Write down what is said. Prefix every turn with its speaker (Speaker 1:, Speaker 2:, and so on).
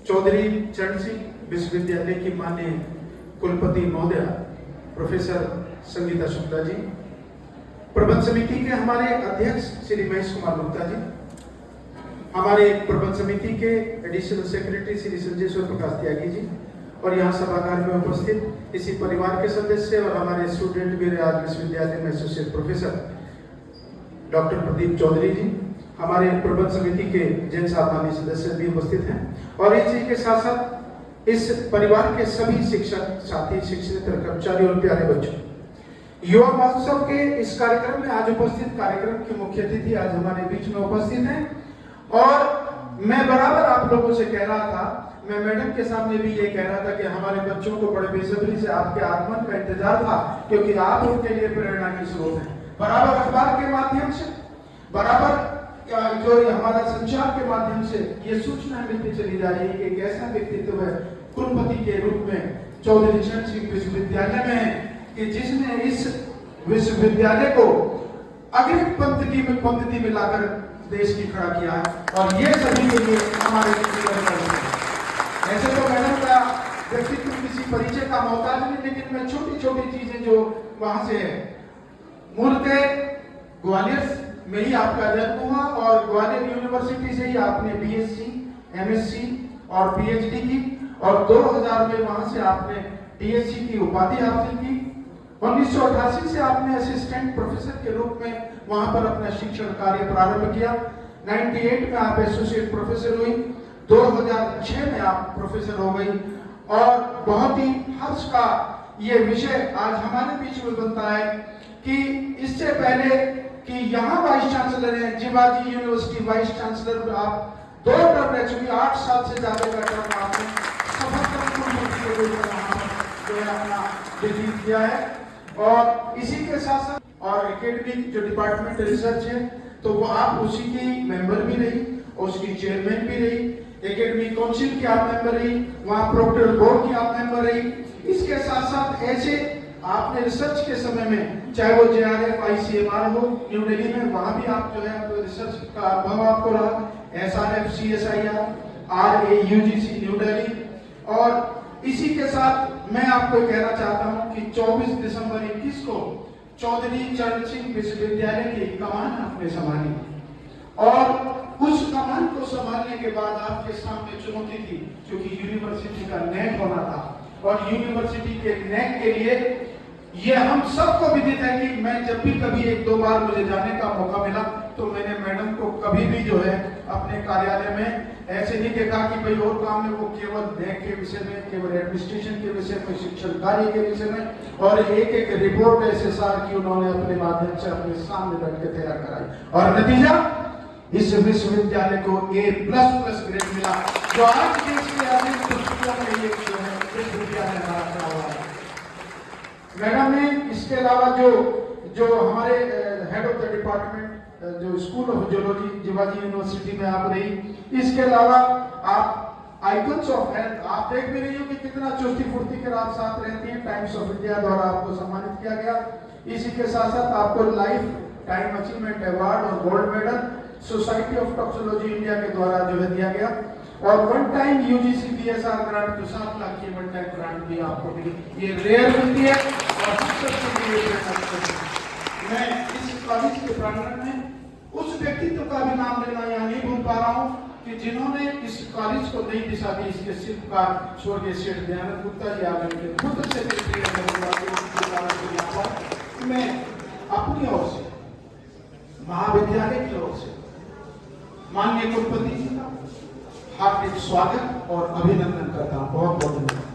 Speaker 1: चौधरी चरण सिंह विश्वविद्यालय की माननीय कुलपति महोदया प्रोफेसर संगीता शुक्ला जी, प्रबंध समिति के हमारे अध्यक्ष श्री महेश कुमार गुप्ता जी, हमारे प्रबंध समिति के एडिशनल सेक्रेटरी श्री संजय प्रकाश त्यागी जी, और यहाँ सभागार में उपस्थित इसी परिवार के सदस्य और हमारे स्टूडेंट भी आज विश्वविद्यालय में associate professor doctor Pradeep Chaudhary ji, हमारे प्रबंध समिति के जैन सामान्य सदस्य भी उपस्थित हैं, और इसी के साथ साथ इस परिवार के सभी शिक्षक साथी, शिक्षक, कर्मचारी और प्यारे बच्चों, युवा महोत्सव के इस कार्यक्रम में आज उपस्थित कार्यक्रम के मुख्य अतिथि आज हमारे बीच में उपस्थित हैं। और मैं बराबर आप लोगों से कह रहा था, मैं मैडम के सामने भी ये कह रहा था कि हमारे बच्चों को बड़े बेसब्री से आपके आगमन का इंतजार था, क्योंकि आप उनके लिए प्रेरणा की स्रोत हैं। बराबर अखबार के माध्यम से, बराबर जो हमारा संचार के माध्यम से ये सूचना मिलती चली जा रही है कि एक ऐसा व्यक्तित्व है कुलपति के रूप में चौधरी चरण सिंह विश्वविद्यालय में है कि जिसने इस विश्वविद्यालय को अग्रिम पंक्ति में लाकर देश की खड़ा किया है, और ये सभी के लिए हमारे ऐसे तो मैडम का व्यक्तित्व किसी परिचय का मोहताज नहीं, लेकिन मैं छोटी छोटी चीजें जो वहां से है, मूलतः ग्वालियर में ही आपका जन्म हुआ और ग्वालियर यूनिवर्सिटी से ही आपने बीएससी, एमएससी और पीएचडी की, और 2000 में वहां से आपने टीएससी की उपाधि हासिल की। 1988 से आपने असिस्टेंट प्रोफेसर के रूप में वहां पर अपना शिक्षण कार्य प्रारंभ किया। 98 में आप एसोसिएट प्रोफेसर हुई, 2006 में आप प्रोफेसर हो गई, और बहुत ही हर्ष का ये विषय आज हमारे बीच में बनता है कि इससे पहले कि यहाँ वाइस चांसलर हैं, जिवाजी यूनिवर्सिटी वाइस चांसलर आप 2 टर्म रह चुकी, 8 साल से ज्यादा का टर्म आपने व्यतीत किया है। और इसी के साथ साथ और एकेडमिक जो डिपार्टमेंट रिसर्च है, तो वो आप उसी की मेंबर भी रही और उसकी चेयरमैन भी रही, एकेडमिक काउंसिल की आप मेंबर रही, वहाँ प्रोक्टर बोर्ड की आप मेंबर रही। इसके साथ साथ ऐसे आपने रिसर्च के समय में, चाहे वो JRF ICMR हो न्यू दिल्ली में, वहां भी आप जो है रिसर्च का अनुभव आपको रहा, SRF CSIR RAUGC new Delhi. और इसी के साथ मैं आपको कहना चाहता हूं कि 24 दिसंबर 21 को चौधरी चरण सिंह विश्वविद्यालय की कमान आपने संभाली, और उस कमान को संभालने के बाद आपके सामने चुनौती थी, क्योंकि यूनिवर्सिटी का नैक होना था, और यूनिवर्सिटी के नैक के लिए ये हम सबको विदित है कि मैं जब भी कभी 1-2 बार मुझे जाने का मौका मिला, तो मैंने मैडम को कभी भी जो है अपने कार्यालय में ऐसे नहीं देखा कि भाई और काम में, वो केवल नैक के विषय में, केवल एडमिनिस्ट्रेशन के विषय में, शिक्षण कार्य के विषय में, और एक रिपोर्ट SSR की उन्होंने अपने माध्यम से अपने सामने रख के तैयार कराई, और नतीजा इस विश्वविद्यालय को A++ ग्रेड मिला, जो आज देश के अनेक पुस्तकों में ये जो है विश्वविद्यालय हमारा खड़ा हुआ है। मैडम ने इसके अलावा जो हमारे हेड ऑफ द डिपार्टमेंट जो school of geology Jiwaji university में आप रही, इसके अलावा आप आइकन्स ऑफ हेल्थ आप देख भी रही हो कि कितना चुस्ती फुर्ती के आप साथ रहती हैं। टाइम्स ऑफ इंडिया द्वारा आपको सम्मानित किया गया। इसी के साथ साथ आपको लाइफ टाइम अचीवमेंट अवार्ड और gold medal society of toxicology India के द्वारा जो है दिया गया, और 1 टाइम UGC BSR ग्रांट जो 7 लाख की 1 टाइम ग्रांट भी आपको मिली। ये रेयर मिलती है, और मैं इस कॉलेज के प्रांगण में उस व्यक्तित्व का भी नाम लेना यहाँ नहीं भूल पा रहा हूँ कि जिन्होंने इस कॉलेज को नई दिशा दी। इसके शिल्पकार स्वर्गीय श्री दयानंद गुप्ता जी आगे खुद से मैं अपनी ओर से, महाविद्यालय की ओर से माननीय कुलपति जी का हार्दिक स्वागत और अभिनंदन करता हूँ। बहुत बहुत धन्यवाद।